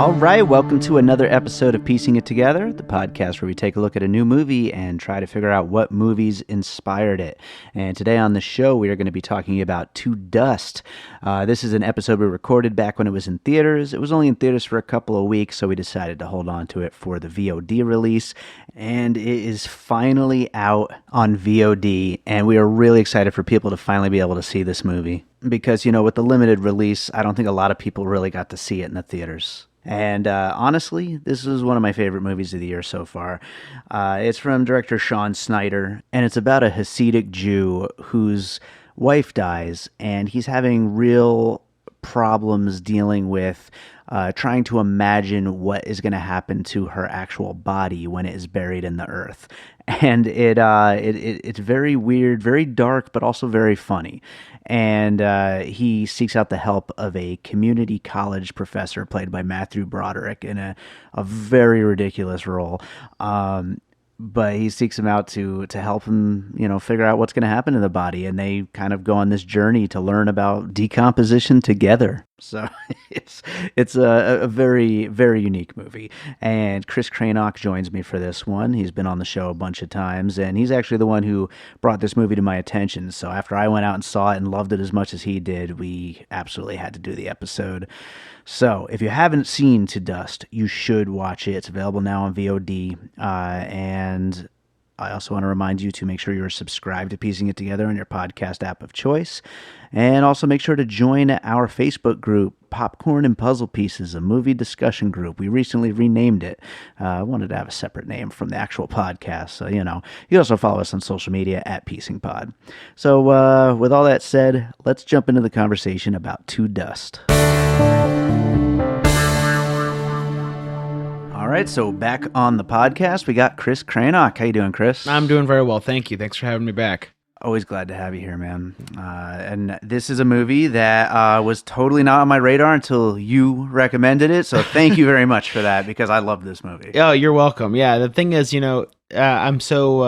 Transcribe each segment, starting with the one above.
All right, welcome to another episode of Piecing It Together, the podcast where we take a look at a new movie and try to figure out what movies inspired it. And today on the show, we are going to be talking about To Dust. This is an episode we recorded back when it was in theaters. It was only in theaters for a couple of weeks, so we decided to hold on to it for the VOD release. And it is finally out on VOD, and we are really excited for people to finally be able to see this movie. Because, you know, with the limited release, I don't think a lot of people really got to see it in the theaters. And honestly, this is one of my favorite movies of the year so far. It's from director Shawn Snyder, and it's about a Hasidic Jew whose wife dies, and he's having real problems dealing with trying to imagine what is going to happen to her actual body when it is buried in the earth. And it's very weird, very dark, but also very funny. And he seeks out the help of a community college professor played by Broderick in a very ridiculous role. But he seeks him out to help him, you know, figure out what's going to happen to the body. And they kind of go on this journey to learn about decomposition together. So it's a very, very unique movie. And Krainock joins me for this one. He's been on the show a bunch of times, and he's actually the one who brought this movie to my attention. So after I went out and saw it and loved it as much as he did, we absolutely had to do the episode. So if you haven't seen To Dust, you should watch it. It's available now on VOD. And I also want to remind you to make sure you're subscribed to Piecing It Together on your podcast app of choice. And also make sure to join our Facebook group, Popcorn and Puzzle Pieces, a movie discussion group. We recently renamed it. I wanted to have a separate name from the actual podcast. So, you know, you can also follow us on social media at Piecing Pod. So with all that said, let's jump into the conversation about To Dust. All right, so back on the podcast, we got Kris Krainock. How you doing, Kris? I'm doing very well, thank you. Thanks for having me back. Always glad to have you here, man. And this is a movie that was totally not on my radar until you recommended it. So thank you very much for that, because I love this movie. Oh, you're welcome. Yeah, the thing is, you know, I'm so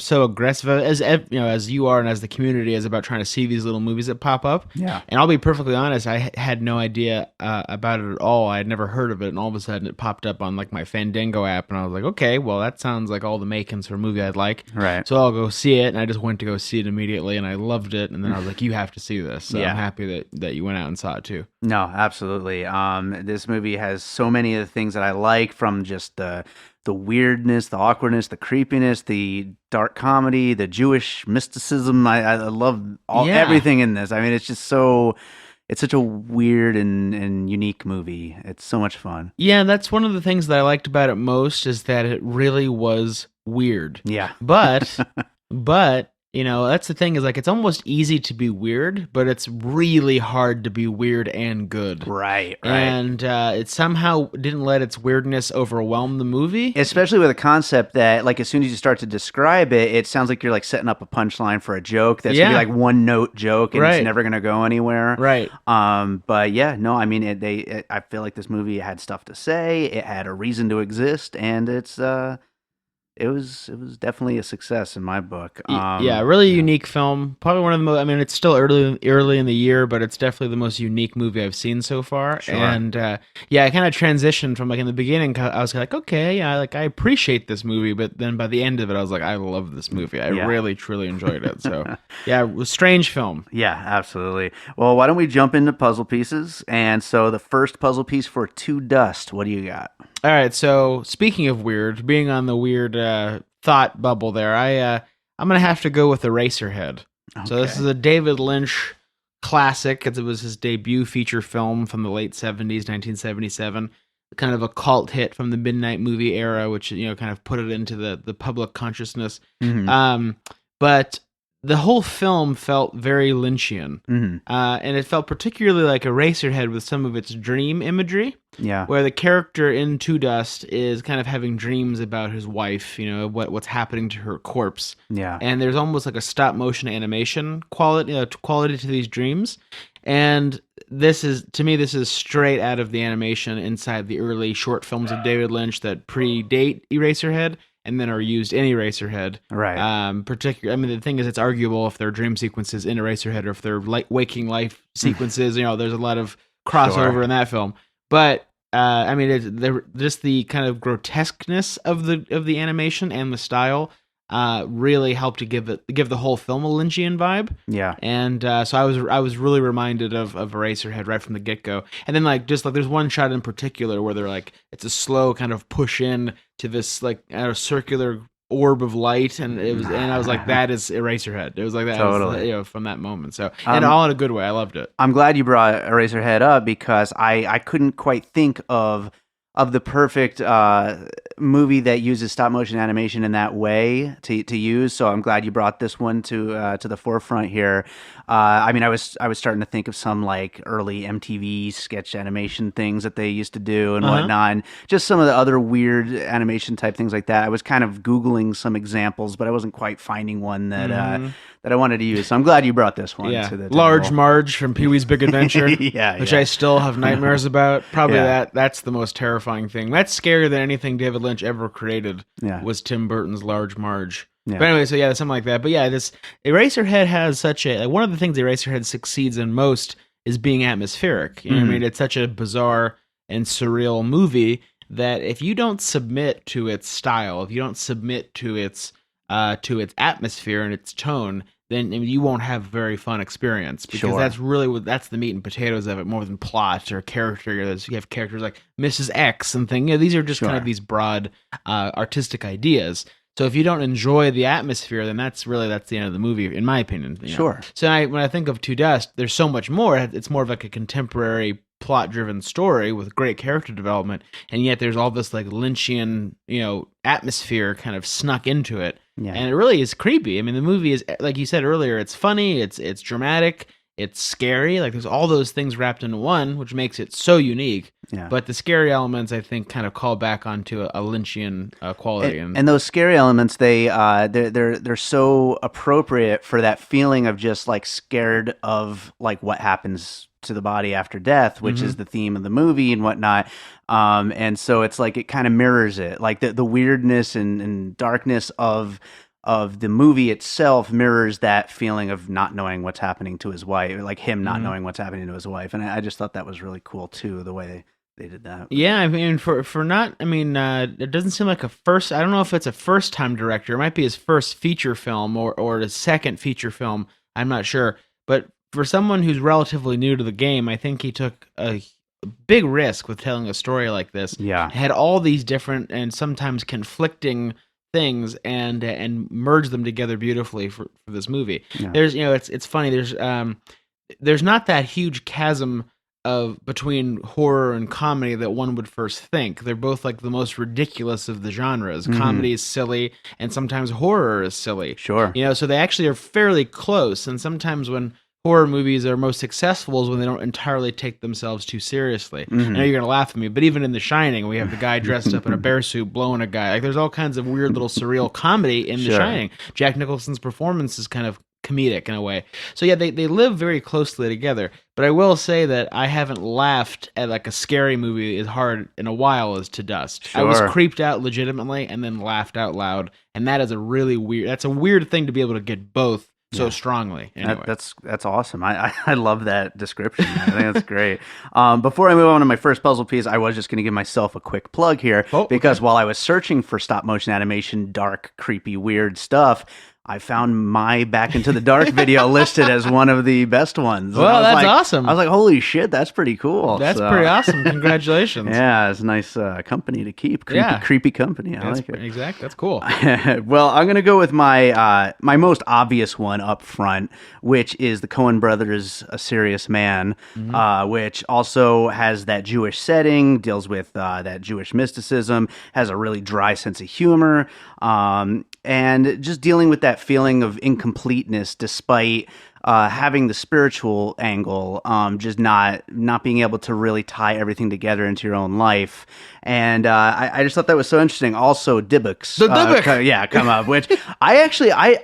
aggressive as you are, and as the community is, about trying to see these little movies that pop up. Yeah. And I'll be perfectly honest, I had no idea about it at all. I had never heard of it, and all of a sudden it popped up on like my Fandango app, and I was like, okay, well that sounds like all the makings for a movie I'd like. Right. So I'll go see it, and I just went to go see it immediately, and I loved it. And then I was like, you have to see this. So yeah. I'm happy that you went out and saw it too. No, absolutely. This movie has so many of the things that I like, from just the weirdness, the awkwardness, the creepiness, the dark comedy, the Jewish mysticism. I love everything in this. I mean, it's such a weird and unique movie. It's so much fun. Yeah, that's one of the things that I liked about it most, is that it really was weird. Yeah. But you know, that's the thing, is like, it's almost easy to be weird, but it's really hard to be weird and good. Right. And it somehow didn't let its weirdness overwhelm the movie. Especially with a concept that, like, as soon as you start to describe it, it sounds like you're like setting up a punchline for a joke that's gonna be like one note joke, and it's never gonna go anywhere. Right. But yeah, no, I mean, I feel like this movie had stuff to say. It had a reason to exist, and it was definitely a success in my book. Really unique film. Probably one of the most, I mean, it's still early in the year, but it's definitely the most unique movie I've seen so far. Sure. And I kind of transitioned from, like, in the beginning, I was like, okay, yeah, like, I appreciate this movie, but then by the end of it, I was like, I love this movie. I really, truly enjoyed it. So yeah, it was a strange film. Yeah, absolutely. Well, why don't we jump into puzzle pieces? And so the first puzzle piece for To Dust, what do you got? All right, so speaking of weird, being on the weird thought bubble there, I'm going to have to go with Eraserhead. Okay. So this is a David Lynch classic. It was his debut feature film from the late 70s, 1977. Kind of a cult hit from the midnight movie era, which, you know, kind of put it into the public consciousness. Mm-hmm. But the whole film felt very Lynchian. Mm-hmm. And it felt particularly like Eraserhead with some of its dream imagery. Yeah. Where the character in To Dust is kind of having dreams about his wife, you know, what's happening to her corpse. Yeah. And there's almost like a stop motion animation quality to these dreams. And this is straight out of the animation inside the early short films of David Lynch that predate Eraserhead and then are used in Eraserhead. Right. The thing is, it's arguable if they're dream sequences in Eraserhead or if they're waking life sequences. You know, there's a lot of crossover in that film. But I mean, just the kind of grotesqueness of the animation and the style really helped to give the whole film a Lynchian vibe. Yeah. And so I was really reminded of Eraserhead right from the get go. And then there's one shot in particular where they're like, it's a slow kind of push in to this like circular orb of light, and I was like, that is Eraserhead. It was like that, totally. From that moment. So, and all in a good way. I loved it. I'm glad you brought Eraserhead up because I couldn't quite think of the perfect movie that uses stop motion animation in that way to use. So I'm glad you brought this one to the forefront here. I mean, I was starting to think of some like early MTV sketch animation things that they used to do and whatnot, and just some of the other weird animation type things like that. I was kind of Googling some examples, but I wasn't quite finding one that I wanted to use. So I'm glad you brought this one to the table. Large Marge from Pee-wee's Big Adventure, which I still have nightmares about. Probably that's the most terrifying thing. That's scarier than anything David Lynch ever created. Was Tim Burton's Large Marge. Yeah. But anyway, so something like that. But this Eraserhead has such a one of the things Eraserhead succeeds in most is being atmospheric. You know what I mean? It's such a bizarre and surreal movie that if you don't submit to its style, if you don't submit to its atmosphere and its tone, then you won't have a very fun experience, because that's really that's the meat and potatoes of it, more than plot or character. You have characters like Mrs. X and things. These are just kind of these broad artistic ideas. So if you don't enjoy the atmosphere, then that's the end of the movie, in my opinion. Sure. So when I think of To Dust, there's so much more. It's more of like a contemporary plot-driven story with great character development, and yet there's all this like Lynchian, atmosphere kind of snuck into it. Yeah. And it really is creepy. I mean, the movie is, like you said earlier, it's funny, it's dramatic, it's scary. Like there's all those things wrapped into one, which makes it so unique. Yeah. But the scary elements, I think, kind of call back onto a Lynchian quality. And those scary elements, they're so appropriate for that feeling of just like scared of like what happens to the body after death, which is the theme of the movie and whatnot. And so it's like it kind of mirrors it, like the weirdness and darkness of the movie itself mirrors that feeling of not knowing what's happening to his wife, like him not knowing what's happening to his wife. And I just thought that was really cool too, the way they did that. Yeah, I mean, it doesn't seem like I don't know if it's a first time director. It might be his first feature film or his second feature film. I'm not sure. But for someone who's relatively new to the game, I think he took a big risk with telling a story like this. Yeah. It had all these different and sometimes conflicting things and merge them together beautifully for this movie. Yeah. There's it's funny, there's not that huge chasm between horror and comedy that one would first think. They're both like the most ridiculous of the genres. Comedy is silly and sometimes horror is silly. Sure. So they actually are fairly close, and sometimes when horror movies are most successful is when they don't entirely take themselves too seriously. I know you're gonna laugh at me, but even in The Shining, we have the guy dressed up in a bear suit blowing a guy. Like there's all kinds of weird little surreal comedy in The Shining. Jack Nicholson's performance is kind of comedic in a way. So they live very closely together. But I will say that I haven't laughed at like a scary movie as hard in a while as To Dust. I was creeped out legitimately and then laughed out loud, and that is a weird thing to be able to get both so strongly. Anyway. That's awesome. I love that description. I think that's great. Before I move on to my first puzzle piece, I was just going to give myself a quick plug here because while I was searching for stop motion animation, dark, creepy, weird stuff, I found my Back Into the Dark video listed as one of the best ones. Well, that's awesome. I was like, holy shit, that's pretty cool. That's pretty awesome. Congratulations. Yeah, it's a nice company to keep. Creepy company. I like it. Exactly. That's cool. Well, I'm going to go with my most obvious one up front, which is the Coen Brothers' A Serious Man, which also has that Jewish setting, deals with that Jewish mysticism, has a really dry sense of humor, and just dealing with that feeling of incompleteness despite having the spiritual angle, just not being able to really tie everything together into your own life. And I just thought that was so interesting. Also, Dybbuk's. The Dybbuk! Come up, which I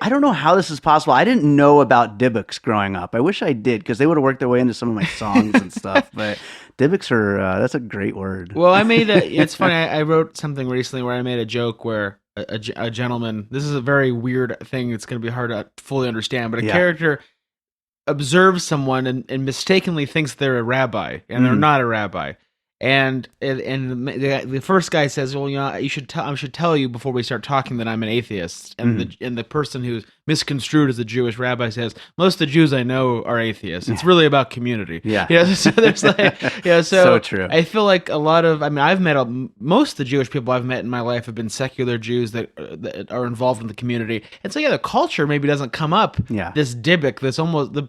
don't know how this is possible. I didn't know about Dybbuk's growing up. I wish I did, because they would have worked their way into some of my songs and stuff. But Dybbuk's that's a great word. Well, it's funny, I wrote something recently where I made a joke where a gentleman, this is a very weird thing, it's going to be hard to fully understand, but a character observes someone and mistakenly thinks they're a rabbi, and they're not a rabbi. And the first guy says, "Well, I should tell you before we start talking that I'm an atheist." And the person who's misconstrued as a Jewish rabbi says, "Most of the Jews I know are atheists. It's really about community." Yeah. So there's like, so true. I feel like a lot of, I've met most of the Jewish people I've met in my life have been secular Jews that are involved in the community. And so the culture maybe doesn't come up. Yeah. This Dybbuk, this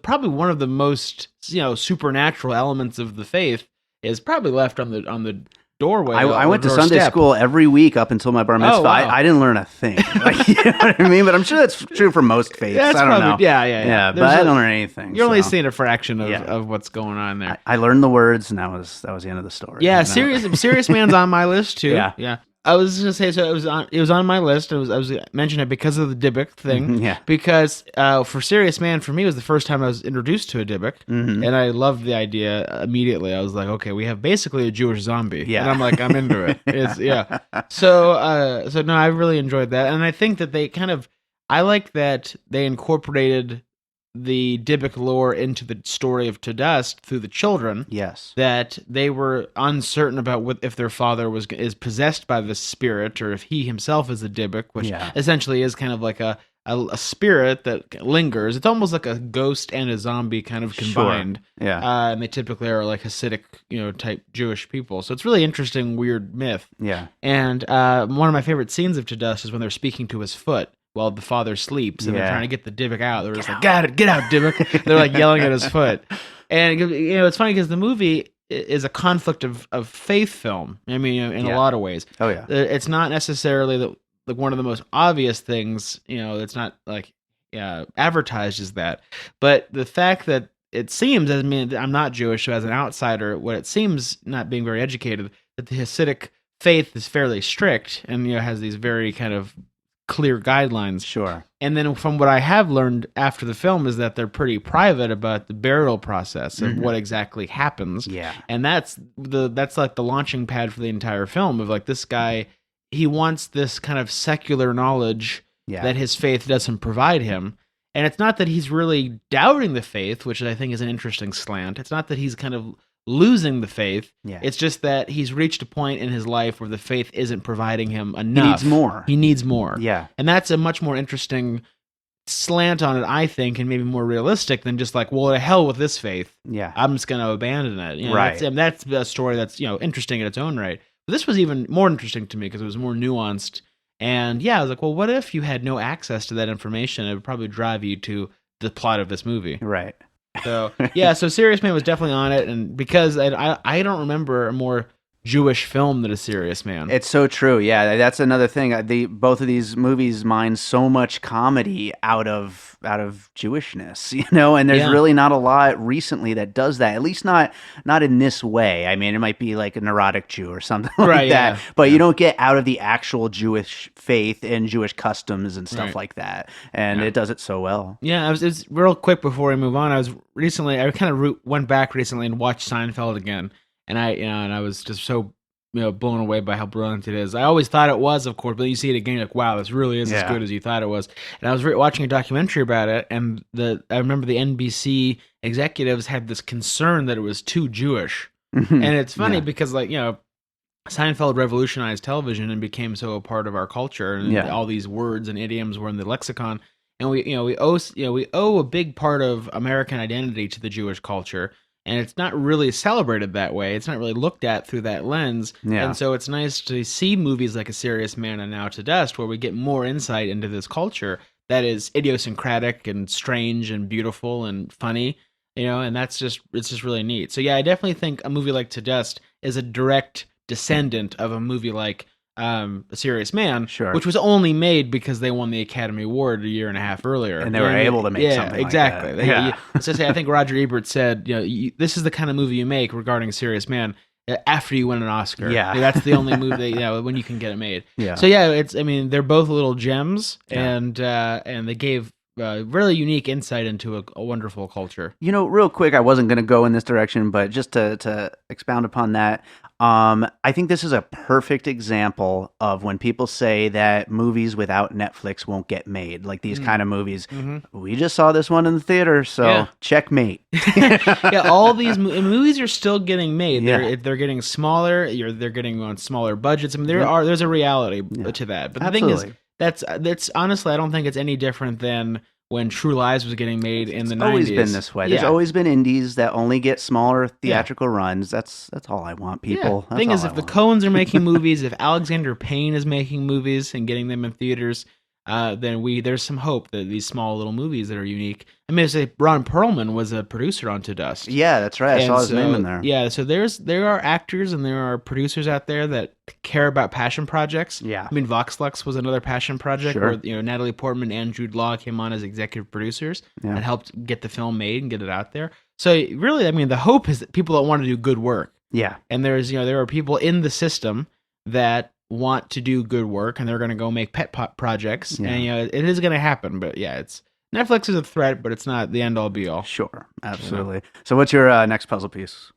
probably one of the most supernatural elements of the faith, is probably left on the doorway. I went to Sunday school every week up until my bar mitzvah. Wow. I didn't learn a thing. You know what I mean? But I'm sure that's true for most faiths. I don't know. Yeah. But I don't learn anything. You're only seeing a fraction of what's going on there. I learned the words, and that was the end of the story. Yeah, Serious Man's on my list too. Yeah. I was gonna say, so it was on my list. I was mentioning it because of the Dybbuk thing. Yeah. Because for Serious Man, for me, it was the first time I was introduced to a Dybbuk, and I loved the idea immediately. I was like, okay, we have basically a Jewish zombie. Yeah. And I'm like, I'm into it. So no, I really enjoyed that, and I think that I like that they incorporated the Dybbuk lore into the story of To Dust through the children. Yes. That they were uncertain about if their father is possessed by the spirit, or if he himself is a Dybbuk, which essentially is kind of like a spirit that lingers. It's almost like a ghost and a zombie kind of combined. Sure. Yeah. And they typically are like Hasidic, type Jewish people. So it's really interesting, weird myth. Yeah. And one of my favorite scenes of To Dust is when they're speaking to his foot while the father sleeps, and they're trying to get the Dybbuk out. They're just like, get out, Dybbuk. They're like yelling at his foot. And it's funny because the movie is a conflict of faith film. I mean, in a lot of ways. Oh yeah. It's not necessarily one of the most obvious things. It's not like advertised as that. But the fact that it seems, I'm not Jewish, so as an outsider, what it seems, not being very educated, that the Hasidic faith is fairly strict and has these very kind of clear guidelines. Sure. And then from what I have learned after the film is that they're pretty private about the burial process and what exactly happens. Yeah. And that's like the launching pad for the entire film of like, this guy, he wants this kind of secular knowledge that his faith doesn't provide him. And it's not that he's really doubting the faith, which I think is an interesting slant. It's not that he's kind of losing the faith. Yeah. It's just that he's reached a point in his life where the faith isn't providing him enough. He needs more. Yeah. And that's a much more interesting slant on it, I think, and maybe more realistic than just like, well, to hell with this faith. Yeah. I'm just going to abandon it. Right. That's a story that's, interesting in its own right. But this was even more interesting to me because it was more nuanced. And I was like, well, what if you had no access to that information? It would probably drive you to the plot of this movie. Right. So so Serious Man was definitely on it, and because I don't remember a more Jewish film than A Serious Man. It's so true. Yeah, that's another thing. Both of these movies mine so much comedy out of Jewishness, and there's really not a lot recently that does that. At least not in this way. I mean, it might be like a neurotic Jew or something like that, but you don't get out of the actual Jewish faith and Jewish customs and stuff like that. And it does it so well. Yeah, it was real quick before we move on. I kind of went back recently and watched Seinfeld again. And I was just so blown away by how brilliant it is. I always thought it was, of course, but you see it again, you're like, wow, this really is as good as you thought it was. And I was watching a documentary about it, and I remember the NBC executives had this concern that it was too Jewish. And it's funny because, like, Seinfeld revolutionized television and became so a part of our culture, and all these words and idioms were in the lexicon. And we owe a big part of American identity to the Jewish culture. And it's not really celebrated that way. It's not really looked at through that lens. Yeah. And so it's nice to see movies like A Serious Man and Now to Dust, where we get more insight into this culture that is idiosyncratic and strange and beautiful and funny, and it's just really neat. So I definitely think a movie like To Dust is a direct descendant of a movie like A Serious Man, which was only made because they won the Academy Award a year and a half earlier, and they were able to make something exactly. Like that. Let's just say, I think Roger Ebert said, this is the kind of movie you make regarding A Serious Man after you win an Oscar. Yeah, that's the only movie that, when you can get it made. Yeah. So they're both little gems, and they gave really unique insight into a wonderful culture. Real quick, I wasn't going to go in this direction, but just to expound upon that, I think this is a perfect example of when people say that movies without Netflix won't get made, like these kind of movies. Mm-hmm. We just saw this one in the theater, so checkmate. Yeah, all these movies are still getting made. Yeah. They're getting smaller. They're getting on smaller budgets. I mean, there's a reality to that. But the thing is, that's honestly, I don't think it's any different than when True Lies was getting made in the 90s. It's always been this way. There's always been indies that only get smaller theatrical runs. That's all I want, people. The thing is, if the Coens are making movies, if Alexander Payne is making movies and getting them in theaters, then there's some hope that these small little movies that are unique. I mean, say Ron Perlman was a producer on To Dust. Yeah, that's right. I saw his name in there. Yeah, so there are actors and there are producers out there that care about passion projects. Yeah. I mean, Vox Lux was another passion project where Natalie Portman and Jude Law came on as executive producers and helped get the film made and get it out there. So really, I mean, the hope is that people that want to do good work. Yeah. And there are people in the system that want to do good work and they're going to go make pet projects and it is going to happen, but Netflix is a threat, but it's not the end all be all. Sure, absolutely. So what's your next puzzle piece?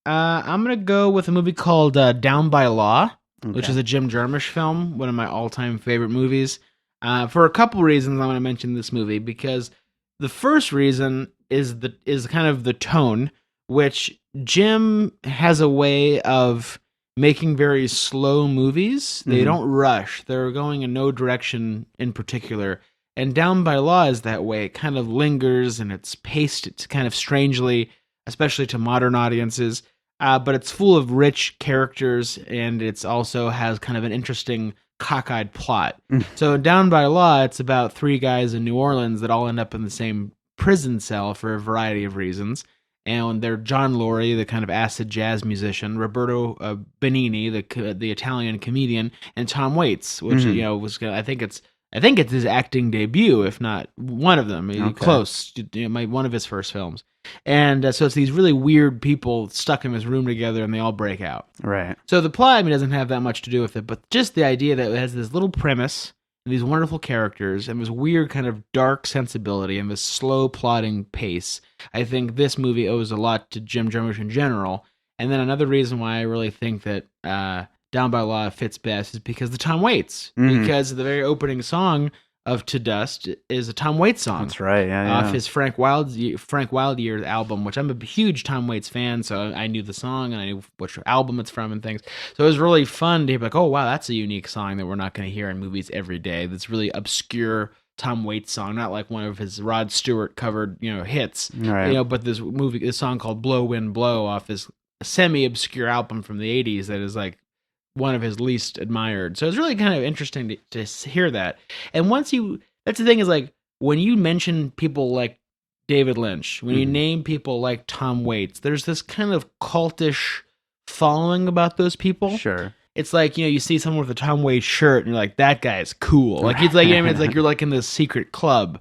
I'm going to go with a movie called Down by Law, which is a Jim Jarmusch film, one of my all-time favorite movies. For a couple reasons I'm going to mention this movie, because the first reason is kind of the tone, which Jim has a way of making very slow movies. They don't rush. They're going in no direction in particular. And Down by Law is that way. It kind of lingers and it's paced it's kind of strangely, especially to modern audiences. But it's full of rich characters and it's also has kind of an interesting cockeyed plot. So Down by Law, it's about three guys in New Orleans that all end up in the same prison cell for a variety of reasons. And they're John Laurie, the kind of acid jazz musician, Roberto Benigni, the Italian comedian, and Tom Waits, which was I think it's his acting debut, if not one of them. Close, one of his first films. And so it's these really weird people stuck in this room together, and they all break out. Right. So the plot, I mean, doesn't have that much to do with it, but just the idea that it has this little premise, and these wonderful characters, and this weird kind of dark sensibility, and this slow plodding pace. I think this movie owes a lot to Jim Jarmusch in general. And then another reason why I really think that Down by Law fits best is because of Tom Waits. Because the very opening song of To Dust is a Tom Waits song. That's right, off his Frank Wild Years album, which I'm a huge Tom Waits fan, so I knew the song and I knew which album it's from and things. So it was really fun to be like, oh wow, that's a unique song that we're not going to hear in movies every day. That's really obscure Tom Waits song, not like one of his Rod Stewart covered hits, right. But this song called Blow Wind Blow off his semi-obscure album from the 80s that is like one of his least admired. So it's really kind of interesting to hear that. And that's the thing is, like, when you mention people like David Lynch, when you name people like Tom Waits, there's this kind of cultish following about those people. Sure. It's like, you see someone with a Tom Waits shirt and you're like, that guy's cool. Like, it's like, it's like you're like in this secret club.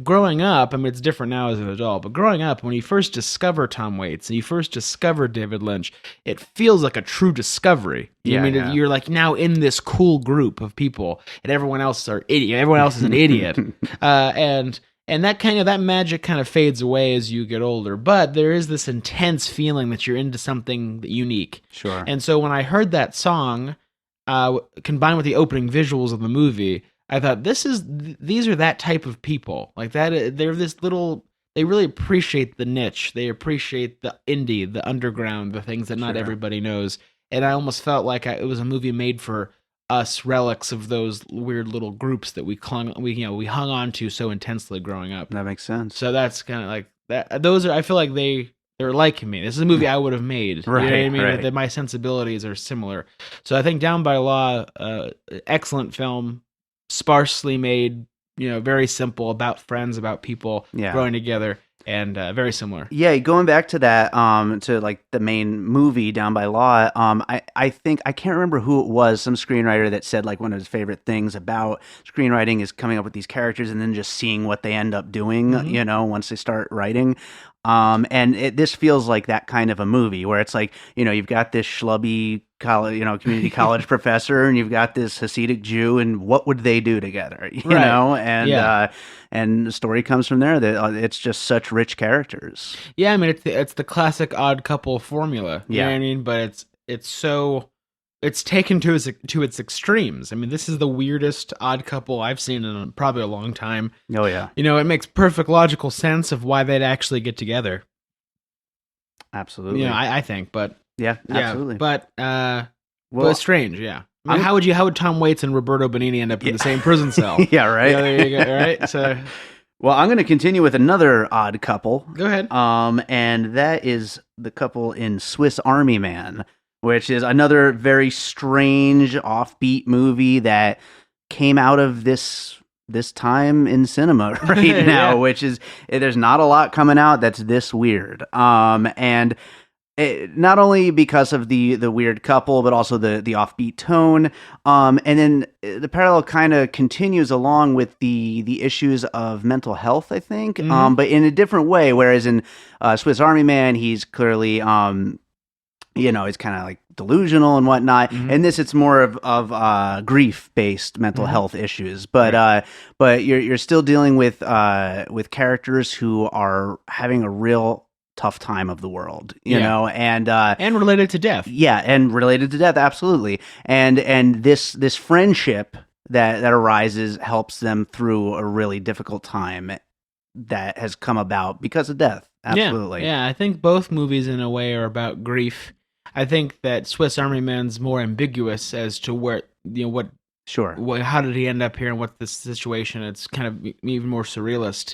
Growing up, I mean, it's different now as an adult, but growing up, when you first discover Tom Waits and you first discover David Lynch, it feels like a true discovery. You're like now in this cool group of people and everyone else is an idiot. And that magic kind of fades away as you get older. But there is this intense feeling that you're into something unique. Sure. And so when I heard that song, combined with the opening visuals of the movie, I thought these are that type of people. Like that, they're this little. They really appreciate the niche. They appreciate the indie, the underground, the things that not everybody knows. And I almost felt like it was a movie made for us, relics of those weird little groups that we hung on to so intensely growing up. That makes sense. So that's kind of like that. I feel like they're like me. This is a movie I would have made. Right, you know what I mean? Right. That my sensibilities are similar. So I think Down by Law, excellent film, sparsely made, very simple, about friends, about people growing together. and very similar. Yeah, going back to that, to like the main movie Down by Law, I think I can't remember who it was, some screenwriter that said like one of his favorite things about screenwriting is coming up with these characters and then just seeing what they end up doing, once they start writing. And this feels like that kind of a movie where it's like, you've got this schlubby college, community college professor, and you've got this Hasidic Jew, and what would they do together? And the story comes from there. That it's just such rich characters. Yeah, I mean it's the classic odd couple formula. You know what I mean? But it's taken to its extremes. I mean, this is the weirdest odd couple I've seen in probably a long time. Oh yeah. It makes perfect logical sense of why they'd actually get together. Absolutely. I think, but yeah, absolutely. But it's strange. Yeah. I mean, how would Tom Waits and Roberto Benigni end up in the same prison cell? Yeah, right. There you go. Right. So, well, I'm going to continue with another odd couple. Go ahead. And that is the couple in Swiss Army Man, which is another very strange, offbeat movie that came out of this time in cinema right now, which is, there's not a lot coming out that's this weird. And not only because of the weird couple, but also the offbeat tone. And then the parallel kind of continues along with the issues of mental health, I think, but in a different way. Whereas in Swiss Army Man, he's clearly he's kind of like delusional and whatnot. And this, it's more of grief-based mental health issues. But you're still dealing with characters who are having a real tough time of the world, you know, and related to death. Yeah, and related to death, absolutely. And this friendship that arises helps them through a really difficult time that has come about because of death. Absolutely. Yeah, I think both movies in a way are about grief. I think that Swiss Army Man's more ambiguous as to where, what... Sure. How did he end up here and what's the situation? It's kind of even more surrealist.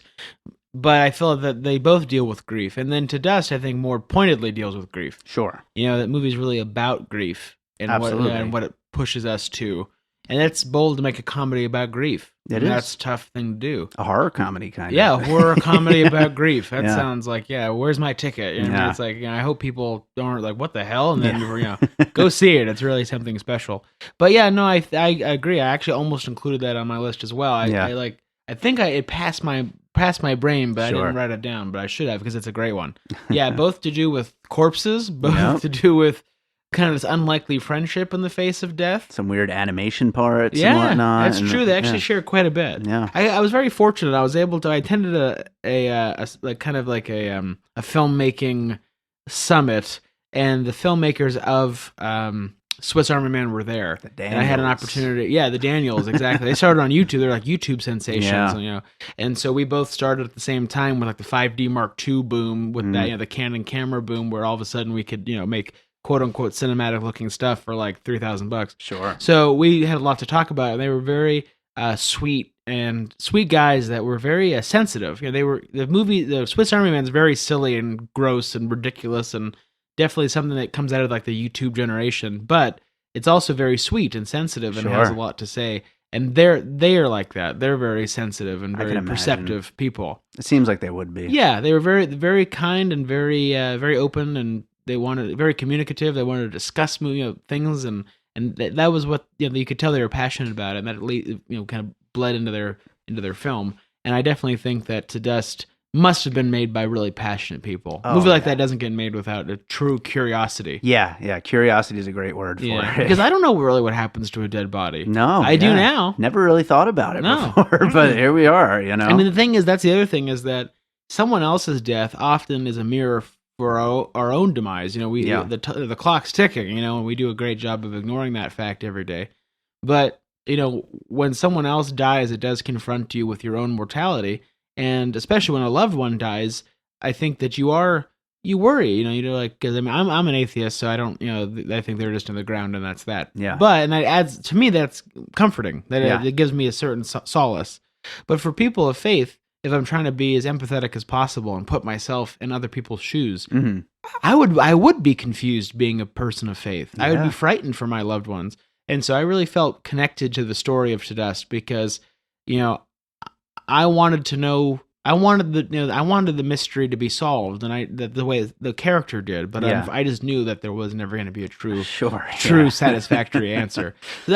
But I feel that they both deal with grief. And then To Dust, I think, more pointedly deals with grief. Sure. That movie's really about grief and what it pushes us to. And it's bold to make a comedy about grief. That's a tough thing to do. A horror comedy, kind of. Yeah, a horror comedy about grief. That sounds like, where's my ticket? It's like, I hope people aren't like, what the hell? And then, go see it. It's really something special. But yeah, no, I agree. I actually almost included that on my list as well. I think it passed my brain, but I didn't write it down, but I should have because it's a great one. Yeah, both to do with corpses, both to do with kind of this unlikely friendship in the face of death. Some weird animation parts and whatnot. That's true. They actually share quite a bit. Yeah. I was very fortunate. I was able to, I attended a filmmaking summit, and the filmmakers of Swiss Army Man were there. And I had an opportunity. Yeah, the Daniels, exactly. They started on YouTube. They're like YouTube sensations, and so we both started at the same time with like the 5D Mark II boom with that, the Canon camera boom, where all of a sudden we could, make quote unquote cinematic looking stuff for like $3,000. Sure. So we had a lot to talk about, and they were very sweet guys that were very sensitive. The Swiss Army Man's very silly and gross and ridiculous, and definitely something that comes out of like the YouTube generation, but it's also very sweet and sensitive and has a lot to say. And they are like that. They're very sensitive and very perceptive people. It seems like they would be. Yeah, they were very, very kind and very, very open, and they wanted very communicative. They wanted to discuss things, and that was what you could tell they were passionate about it, and that kind of bled into their film. And I definitely think that To Dust must have been made by really passionate people. A movie like that doesn't get made without a true curiosity. Yeah. Curiosity is a great word for it. Because I don't know really what happens to a dead body. No. I do now. Never really thought about it before, but here we are, I mean, the thing is, that's the other thing, is that someone else's death often is a mirror for our own demise. The clock's ticking, and we do a great job of ignoring that fact every day. But, when someone else dies, it does confront you with your own mortality. And especially when a loved one dies, I think that you worry, you're like, because I'm an atheist, so I don't, I think they're just in the ground and that's that. Yeah. And that adds, to me, that's comforting. It gives me a certain solace. But for people of faith, if I'm trying to be as empathetic as possible and put myself in other people's shoes, I would be confused being a person of faith. I would be frightened for my loved ones. And so I really felt connected to the story of To Dust because, I wanted to know I wanted the mystery to be solved, and the way the character did, but I just knew that there was never going to be a true satisfactory answer. So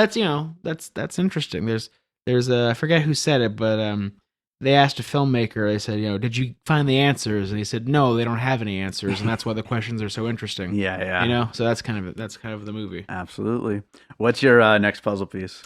that's interesting. There's I forget who said it, but they asked a filmmaker. They said, did you find the answers? And he said, no, they don't have any answers, and that's why the questions are so interesting. Yeah. So that's kind of the movie. Absolutely. What's your next puzzle piece?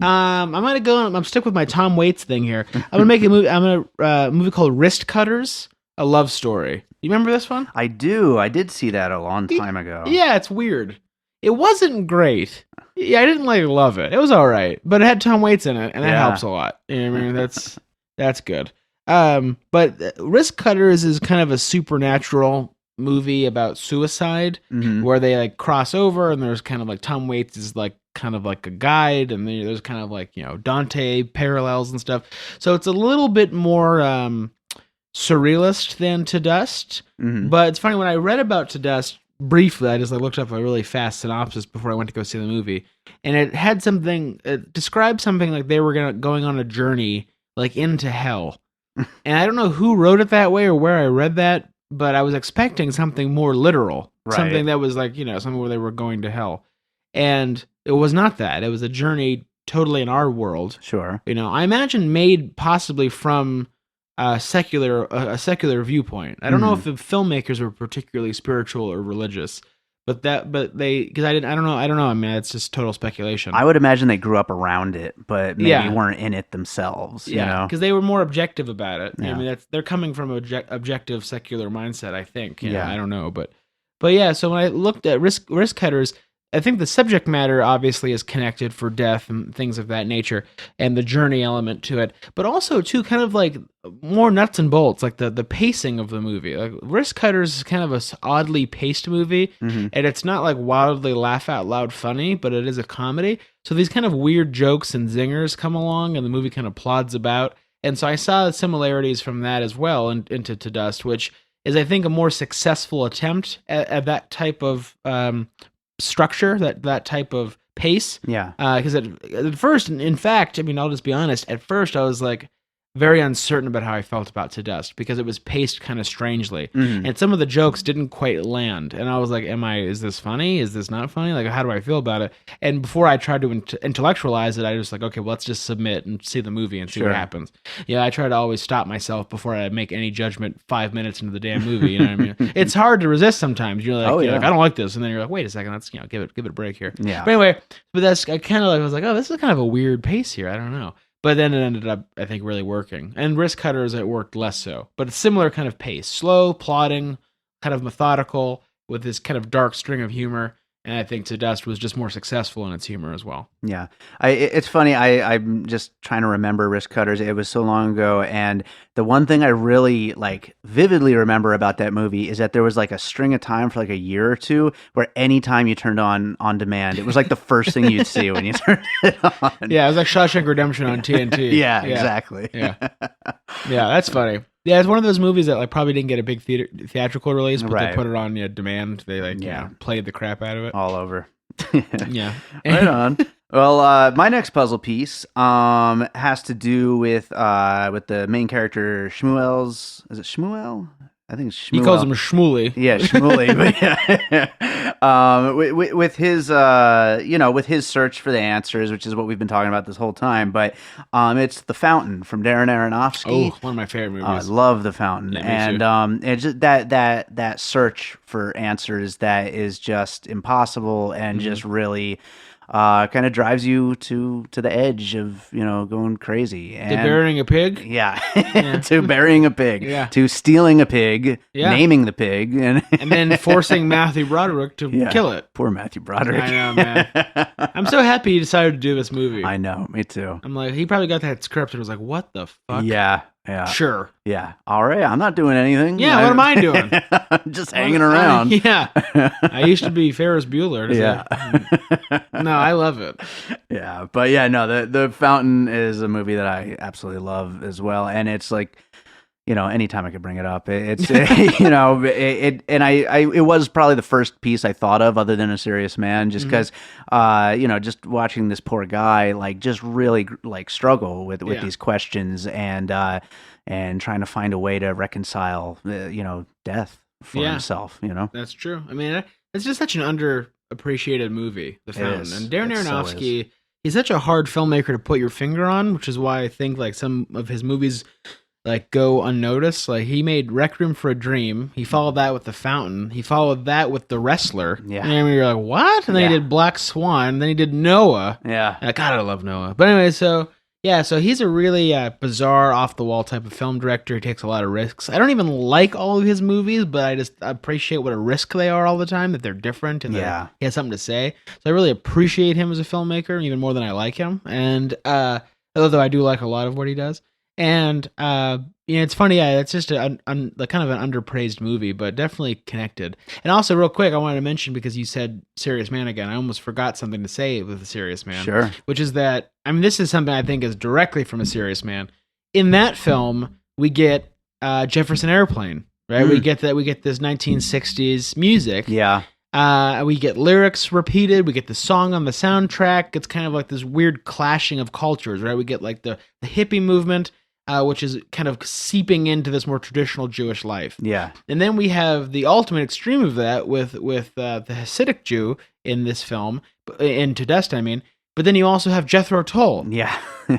I'm gonna go. I'm stuck with my Tom Waits thing here. I'm gonna make a movie. A movie called Wrist Cutters, a love story. You remember this one? I do. I did see that a long time ago. Yeah, it's weird. It wasn't great. Yeah, I didn't love it. It was all right, but it had Tom Waits in it, and that helps a lot. I mean, that's good. But Wrist Cutters is kind of a supernatural movie about suicide, where they cross over, and there's kind of Tom Waits is kind of like a guide, and there's kind of Dante parallels and stuff. So it's a little bit more surrealist than To Dust. But it's funny, when I read about To Dust briefly, I just looked up a really fast synopsis before I went to go see the movie, and it had it described something like they were going on a journey into hell. And I don't know who wrote it that way or where I read that, but I was expecting something more literal, something that was something where they were going to hell. And it was not that. It was a journey totally in our world. Sure. I imagine made possibly from a secular viewpoint. I don't know if the filmmakers were particularly spiritual or religious, but they, because I don't know. I mean, it's just total speculation. I would imagine they grew up around it, but maybe weren't in it themselves. Because they were more objective about it. I mean, they're coming from an objective secular mindset, I think. I don't know, but yeah. So when I looked at Wrist Cutters, I think the subject matter obviously is connected for death and things of that nature, and the journey element to it, but also too kind of more nuts and bolts, the pacing of the movie. Wrist Cutters is kind of a oddly paced movie, and it's not wildly laugh out loud funny, but it is a comedy. So these kind of weird jokes and zingers come along, and the movie kind of plods about. And so I saw similarities from that as well into To Dust, which is, I think, a more successful attempt at that type of structure, that type of pace. Because at first, in fact, I mean, I'll just be honest, at first I was very uncertain about how I felt about To Dust, because it was paced kind of strangely, and some of the jokes didn't quite land, and I was like, is this funny? Is this not funny? How do I feel about it? And before I tried to intellectualize it, I was okay, well, let's just submit and see the movie and see what happens. I try to always stop myself before I make any judgment 5 minutes into the damn movie. You know what I mean? It's hard to resist sometimes. You're I don't like this, and then you're like, wait a second, let's give it a break here. But anyway, that's I kind of I was like, oh, this is kind of a weird pace here. I don't know. But then it ended up, I think, really working. And Wrist Cutters, it worked less so. But it's similar kind of pace. Slow, plodding, kind of methodical, with this kind of dark string of humor. And I think To Dust was just more successful in its humor as well. Yeah. It's funny. I'm just trying to remember Wrist Cutters. It was so long ago. And the one thing I really vividly remember about that movie is that there was a string of time for a year or two where anytime you turned on demand, it was the first thing you'd see when you turned it on. Yeah, it was like Shawshank Redemption on TNT. Yeah, exactly. Yeah, that's funny. Yeah, it's one of those movies that probably didn't get a big theatrical release, but they put it on demand. They played the crap out of it all over. Yeah, right on. Well, my next puzzle piece has to do with the main character Shmuel's. Is it Shmuel? I think it's Shmuel. He calls him Shmuley. Yeah, Shmuley. With his with his search for the answers, which is what we've been talking about this whole time. But it's The Fountain from Darren Aronofsky. Oh, one of my favorite movies. I love The Fountain, and it's just that search for answers that is just impossible and just really kind of drives you to the edge of going crazy. And to burying a pig. Yeah. To burying a pig. Yeah. To stealing a pig. Yeah. Naming the pig, and then forcing Matthew Broderick to kill it. Poor Matthew Broderick. I know, man. I'm so happy he decided to do this movie. I know, me too. I'm he probably got that script and was like, what the fuck? Yeah. Sure. Yeah. All right. I'm not doing anything. Yeah. What am I doing? I'm just hanging around. Yeah. I used to be Ferris Bueller. No, I love it. Yeah. But yeah, no, the Fountain is a movie that I absolutely love as well. And it's anytime I could bring it up, it's it was probably the first piece I thought of other than A Serious Man, just because, just watching this poor guy like just really like struggle with these questions and trying to find a way to reconcile, death for himself. That's true. I mean, it's just such an underappreciated movie, The Fountain, and Darren Aronofsky. He's such a hard filmmaker to put your finger on, which is why I think like some of his movies like go unnoticed. Like he made Requiem for a Dream. He followed that with The Fountain. He followed that with The Wrestler. Yeah. And you're like, what? And then he did Black Swan. Then he did Noah. Yeah. And God, I love Noah. But anyway, so he's a really bizarre, off-the-wall type of film director. He takes a lot of risks. I don't even like all of his movies, but I just appreciate what a risk they are all the time, that they're different and that he has something to say. So I really appreciate him as a filmmaker, even more than I like him. And although I do like a lot of what he does. And it's funny, it's just a kind of an underpraised movie, but definitely connected. And also, real quick, I wanted to mention, because you said Serious Man again, I almost forgot something to say with The Serious Man. Sure. Which is that, I mean, this is something I think is directly from A Serious Man. In that film, we get Jefferson Airplane, right? We get this 1960s music. Yeah. We get lyrics repeated. We get the song on the soundtrack. It's kind of like this weird clashing of cultures, right? We get like the hippie movement, which is kind of seeping into this more traditional Jewish life. Yeah. And then we have the ultimate extreme of that with the Hasidic Jew in this film, in To Dust, I mean. But then you also have Jethro Tull. Yeah.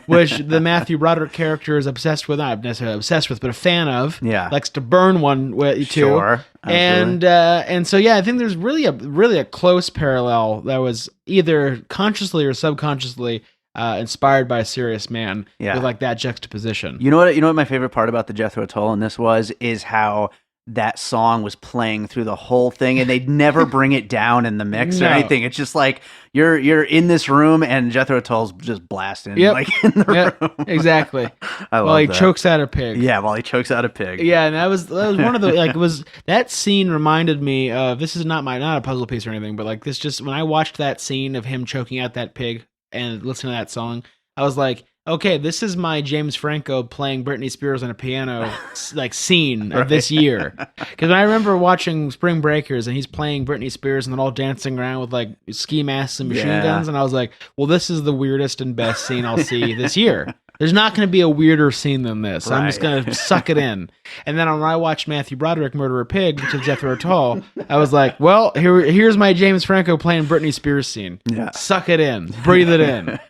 Which the Matthew Broderick character is obsessed with, not necessarily obsessed with, but a fan of. Yeah. Likes to burn one too. Sure. Absolutely. And so I think there's really a close parallel that was either consciously or subconsciously inspired by A Serious Man with like that juxtaposition. You know what my favorite part about the Jethro Tull in this is how that song was playing through the whole thing, and they'd never bring it down in the mix or anything. It's just like you're in this room and Jethro Tull's just blasting like in the room. Exactly. I love while he that. chokes out a pig. Yeah, while he chokes out a pig. Yeah, and that was one of the that scene reminded me of, this is not a puzzle piece or anything, but like this, just when I watched that scene of him choking out that pig and listening to that song, I was like, okay, this is my James Franco playing Britney Spears on a piano like scene of this year. Because I remember watching Spring Breakers and he's playing Britney Spears and they're all dancing around with like ski masks and machine guns, and I was like, well, this is the weirdest and best scene I'll see this year. There's not going to be a weirder scene than this. Right. I'm just going to suck it in. And then when I watched Matthew Broderick Murder a Pig, which is Jethro Tull, I was like, well, here's my James Franco playing Britney Spears scene. Yeah. Suck it in. Breathe it in.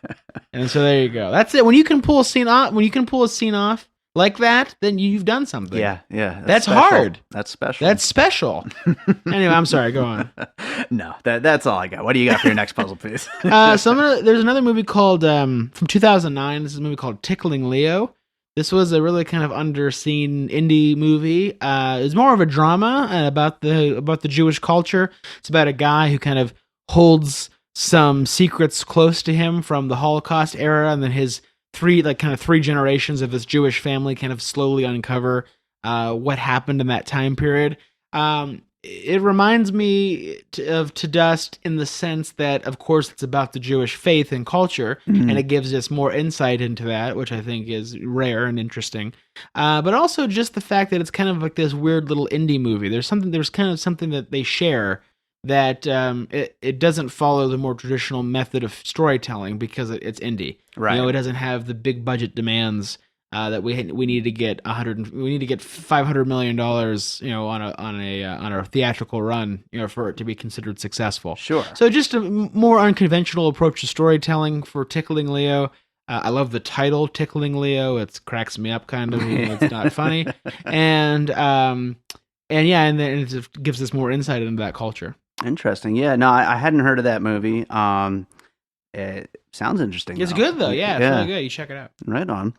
And so there you go. That's it. When you can pull a scene off like that, then you've done something. Yeah. That's hard. That's special. That's special. Anyway, I'm sorry. Go on. No, that's all I got. What do you got for your next puzzle piece? There's another movie called from 2009. This is a movie called Tickling Leo. This was a really kind of underseen indie movie. It's more of a drama about the Jewish culture. It's about a guy who kind of holds some secrets close to him from the Holocaust era, and then his three generations of this Jewish family kind of slowly uncover what happened in that time period. It reminds me of To Dust in the sense that, of course, it's about the Jewish faith and culture, and it gives us more insight into that, which I think is rare and interesting. But also just the fact that it's kind of like this weird little indie movie. There's kind of something that they share that it doesn't follow the more traditional method of storytelling because it's indie. Right. It doesn't have the big budget demands that we need to get $500 million, on a theatrical run, for it to be considered successful. Sure. So just a more unconventional approach to storytelling for Tickling Leo. I love the title, Tickling Leo. It cracks me up kind of. It's not funny, and then it just gives us more insight into that culture. Interesting. Yeah. No, I hadn't heard of that movie. It sounds interesting. It's good though. Yeah, it's really good. You check it out. Right on.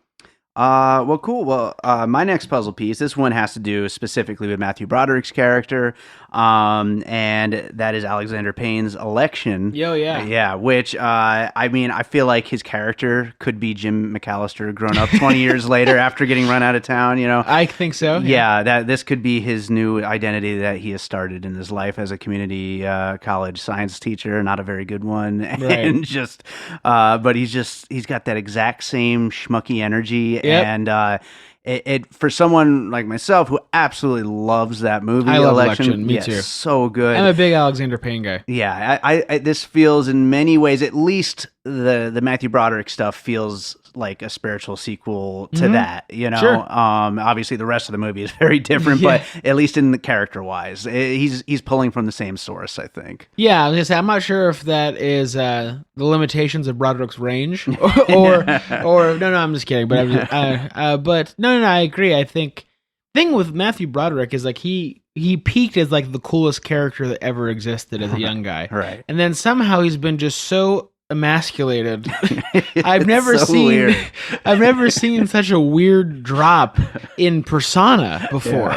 Well, cool. Well, my next puzzle piece, this one has to do specifically with Matthew Broderick's character, and that is Alexander Payne's Election. Yo, yeah. Yeah, which, I feel like his character could be Jim McAllister grown up 20 years later after getting run out of town, I think so. Yeah, this could be his new identity that he has started in his life as a community college science teacher, not a very good one, and but he's got that exact same schmucky energy. Yep. it for someone like myself who absolutely loves that movie. I love Election. Me too. So good. I'm a big Alexander Payne guy. Yeah, I this feels in many ways, at least the Matthew Broderick stuff feels like a spiritual sequel to that. You know, Sure. Obviously the rest of the movie is very different, but at least in the character wise, he's pulling from the same source, I think. Yeah, I was gonna say, I'm not sure if that is the limitations of Broderick's range, or no, I'm just kidding. But no, I agree. I think thing with Matthew Broderick is like he peaked as like the coolest character that ever existed as a young guy, Right? And then somehow he's been just so emasculated. I've never seen such a weird drop in persona before.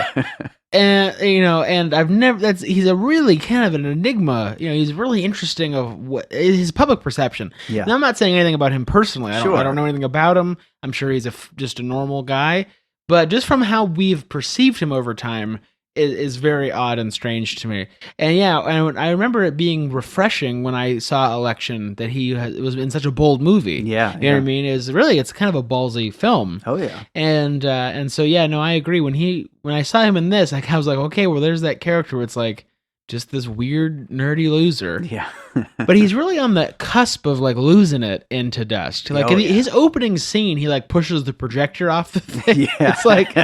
Yeah. And I've never. He's a really kind of an enigma. He's really interesting of what his public perception. Yeah. Now, I'm not saying anything about him personally. I Sure. don't know anything about him. I'm sure he's just a normal guy. But just from how we've perceived him over time is very odd and strange to me. And yeah, and I remember it being refreshing when I saw Election that it was in such a bold movie. Yeah, you know what I mean? It's kind of a ballsy film. Oh yeah. And so yeah, no, I agree. When I saw him in this, I was like, okay, well, there's that character where it's like just this weird nerdy loser. Yeah. But he's really on the cusp of like losing it into dust. Like his opening scene, he like pushes the projector off the thing. Yeah. It's like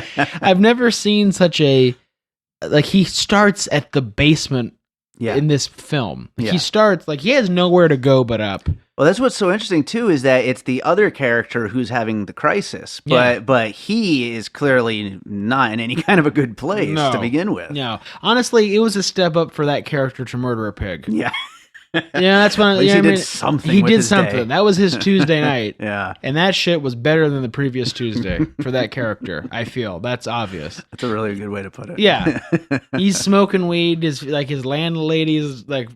I've never seen such a like he starts at the basement in this film. Like he starts like he has nowhere to go but up. Well, that's what's so interesting too, is that it's the other character who's having the crisis, but he is clearly not in any kind of a good place to begin with. No, honestly, it was a step up for that character to murder a pig. Yeah. Yeah, that's when he did something. He did something. That was his Tuesday night. Yeah, and that shit was better than the previous Tuesday for that character. I feel that's obvious. That's a really good way to put it. Yeah, he's smoking weed. His landlady's like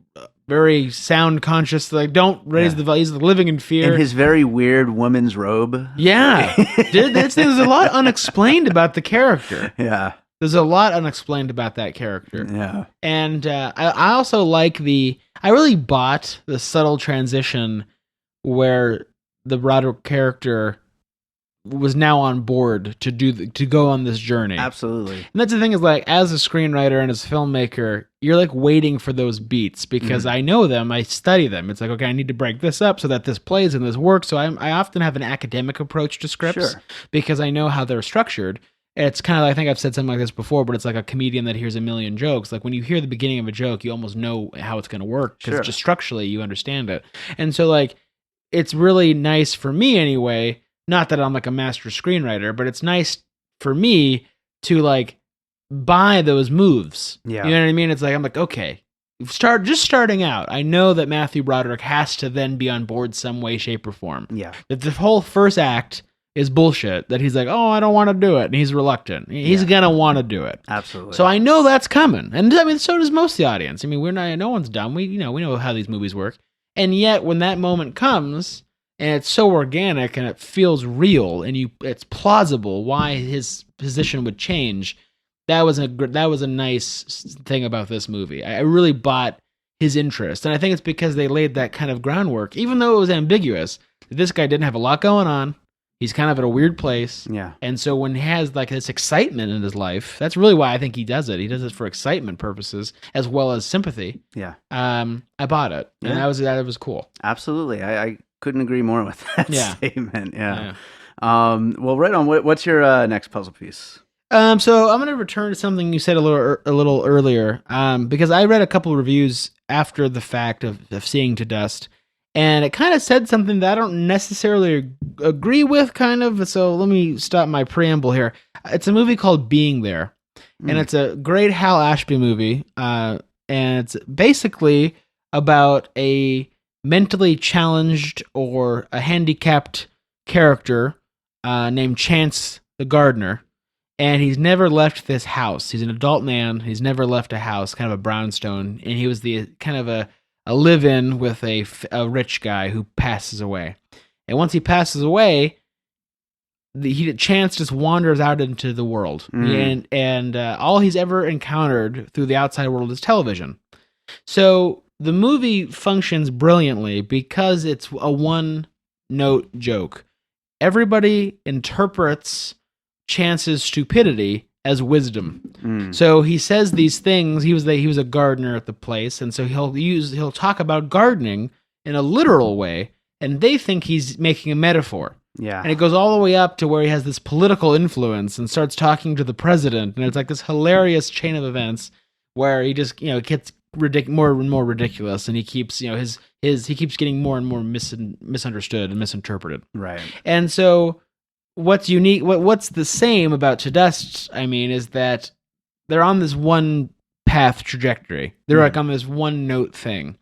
very sound conscious. Like, don't raise the volume. He's living in fear. In his very weird woman's robe. Yeah, there's a lot unexplained about the character. Yeah. There's a lot unexplained about that character. Yeah. And I also like I really bought the subtle transition where the Broderick character was now on board to go on this journey. Absolutely. And that's the thing is like, as a screenwriter and as a filmmaker, you're like waiting for those beats because I know them, I study them. It's like, okay, I need to break this up so that this plays and this works. So I often have an academic approach to scripts because I know how they're structured. It's kind of, I think I've said something like this before, but it's like a comedian that hears a million jokes. Like when you hear the beginning of a joke, you almost know how it's going to work because just structurally you understand it. And so like, it's really nice for me anyway, not that I'm like a master screenwriter, but it's nice for me to like buy those moves. Yeah. You know what I mean? It's like, I'm like, okay, starting out. I know that Matthew Broderick has to then be on board some way, shape or form. Yeah. That the whole first act is bullshit, that he's like, oh, I don't want to do it. And he's reluctant. He's going to want to do it. Absolutely. So I know that's coming. And I mean, so does most of the audience. I mean, no one's dumb. We know how these movies work. And yet when that moment comes and it's so organic and it feels real and it's plausible why his position would change, that was a nice thing about this movie. I really bought his interest. And I think it's because they laid that kind of groundwork, even though it was ambiguous, that this guy didn't have a lot going on. He's kind of at a weird place. Yeah. And so when he has like this excitement in his life, that's really why I think he does it. He does it for excitement purposes as well as sympathy. Yeah. I bought it. And that was cool. Absolutely. I couldn't agree more with that statement. Yeah. Well, right on. What's your next puzzle piece? So I'm going to return to something you said a little earlier, because I read a couple of reviews after the fact of Seeing to Dust. And it kind of said something that I don't necessarily agree with, kind of. So let me stop my preamble here. It's a movie called Being There. And it's a great Hal Ashby movie. And it's basically about a mentally challenged or a handicapped character named Chance the gardener. And he's never left this house. He's an adult man. He's never left a house, kind of a brownstone. And he was the kind of a live-in with a rich guy who passes away. And once he passes away, Chance just wanders out into the world. And all he's ever encountered through the outside world is television. So the movie functions brilliantly because it's a one-note joke. Everybody interprets Chance's stupidity as wisdom. So he says these things. He was a gardener at the place, and so he'll talk about gardening in a literal way, and they think he's making a metaphor. Yeah. And it goes all the way up to where he has this political influence and starts talking to the president, and it's like this hilarious chain of events where he just, gets more and more ridiculous, and he keeps, he keeps getting more and more misunderstood and misinterpreted. Right. And so what's unique, what's the same about To Dust, is that they're on this one path trajectory. They're like on this one note thing.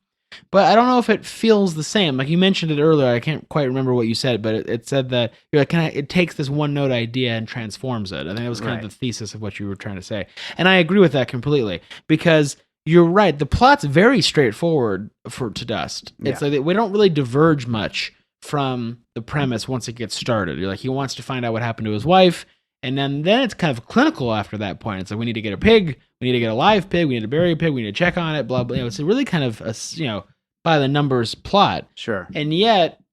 But I don't know if it feels the same. Like you mentioned it earlier, I can't quite remember what you said, but it said that you're like, it takes this one note idea and transforms it. I think that was kind of the thesis of what you were trying to say. And I agree with that completely, because you're right. The plot's very straightforward for To Dust. It's like we don't really diverge much from the premise once it gets started. You're like, he wants to find out what happened to his wife, and then it's kind of clinical after that point. It's like, we need to get a pig, we need to get a live pig, we need to bury a pig, we need to check on it, blah, blah. It's really kind of a, by the numbers plot. Sure. And yet,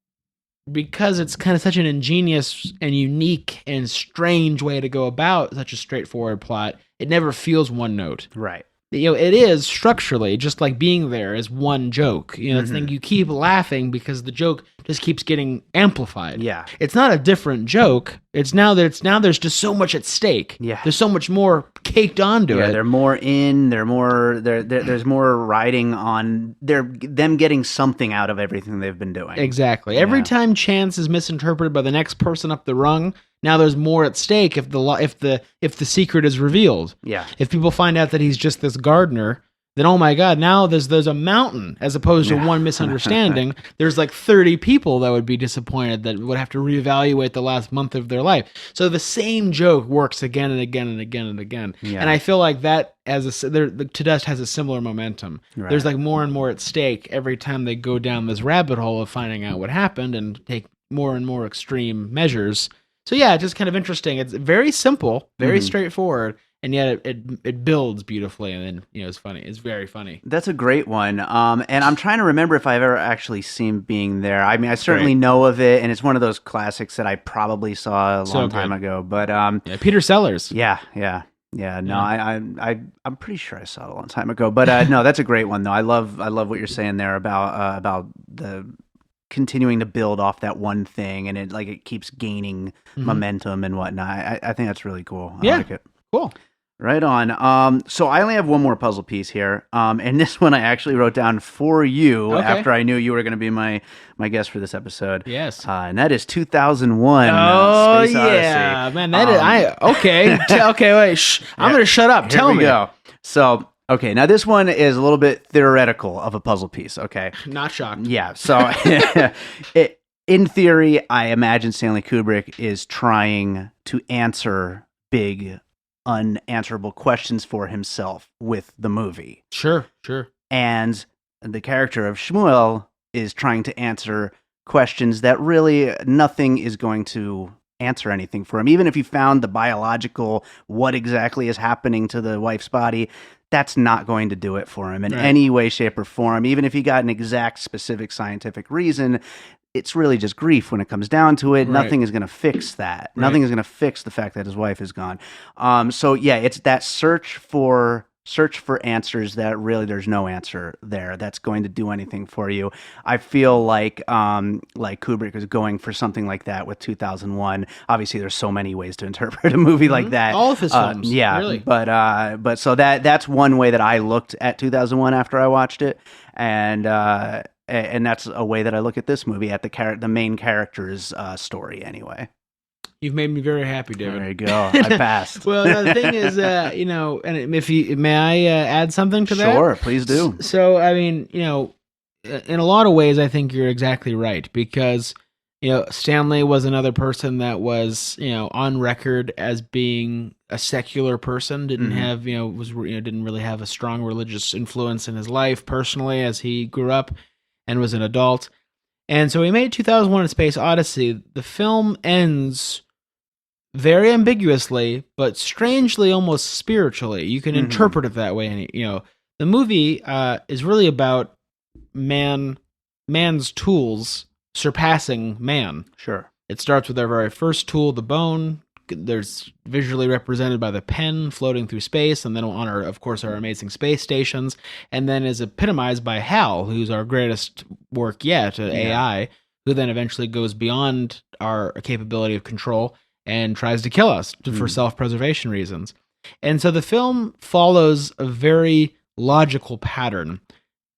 because it's kind of such an ingenious and unique and strange way to go about such a straightforward plot, it never feels one note. Right. It is structurally just like being there is one joke. It's thing you keep laughing because the joke just keeps getting amplified. Yeah. It's not a different joke. It's now there's just so much at stake. Yeah. There's so much more caked onto it. They're more there's more riding on them getting something out of everything they've been doing. Exactly. Every time Chance is misinterpreted by the next person up the rung, now there's more at stake if the secret is revealed. Yeah. If people find out that he's just this gardener, then oh my God, now there's a mountain as opposed to one misunderstanding. There's like 30 people that would be disappointed that would have to reevaluate the last month of their life. So the same joke works again and again and again and again. Yeah. And I feel like that To Dust has a similar momentum. Right. There's like more and more at stake every time they go down this rabbit hole of finding out what happened and take more and more extreme measures. So yeah, it's just kind of interesting. It's very simple, very straightforward, and yet it builds beautifully, and then it's funny. It's very funny. That's a great one. And I'm trying to remember if I've ever actually seen Being There. I certainly know of it, and it's one of those classics that I probably saw a long time ago. But Peter Sellers. Yeah. No, I'm pretty sure I saw it a long time ago. But no, that's a great one though. I love what you're saying there about the continuing to build off that one thing, and it keeps gaining momentum and whatnot. I think that's really cool. I like it. Cool. Right on. So I only have one more puzzle piece here. And this one I actually wrote down for you after I knew you were going to be my guest for this episode. Yes. And that is 2001. Oh, Space yeah. Odyssey. Man, okay, wait. Shh. I'm going to shut up. Tell me. Go. So, okay, now this one is a little bit theoretical of a puzzle piece, okay? Not shocked. Yeah, so in theory, I imagine Stanley Kubrick is trying to answer big, unanswerable questions for himself with the movie. Sure. And the character of Shmuel is trying to answer questions that really nothing is going to answer anything for him. Even if he found the biological, what exactly is happening to the wife's body, that's not going to do it for him in any way, shape, or form. Even if he got an exact, specific scientific reason, it's really just grief when it comes down to it. Nothing is going to fix that. Nothing is going to fix the fact that his wife is gone. So yeah, it's that search for answers that really there's no answer there that's going to do anything for you. I feel like Kubrick is going for something like that with 2001. Obviously, there's so many ways to interpret a movie like that. All of his films, yeah. Really. But so that's one way that I looked at 2001 after I watched it, and that's a way that I look at this movie, at the main character's story. Anyway. You've made me very happy, David. There you go. I passed. Well, the thing is, and if may I add something to that? Sure, please do. So, in a lot of ways, I think you're exactly right, because, Stanley was another person that was, on record as being a secular person, didn't have, didn't really have a strong religious influence in his life personally as he grew up and was an adult. And so he made 2001: A Space Odyssey. The film ends very ambiguously, but strangely, almost spiritually. You can interpret it that way. And, the movie is really about man's tools surpassing man. Sure. It starts with our very first tool, the bone, there's visually represented by the pen floating through space, and then on our amazing space stations, and then is epitomized by Hal, who's our greatest work yet, AI, who then eventually goes beyond our capability of control and tries to kill us for self-preservation reasons. And so the film follows a very logical pattern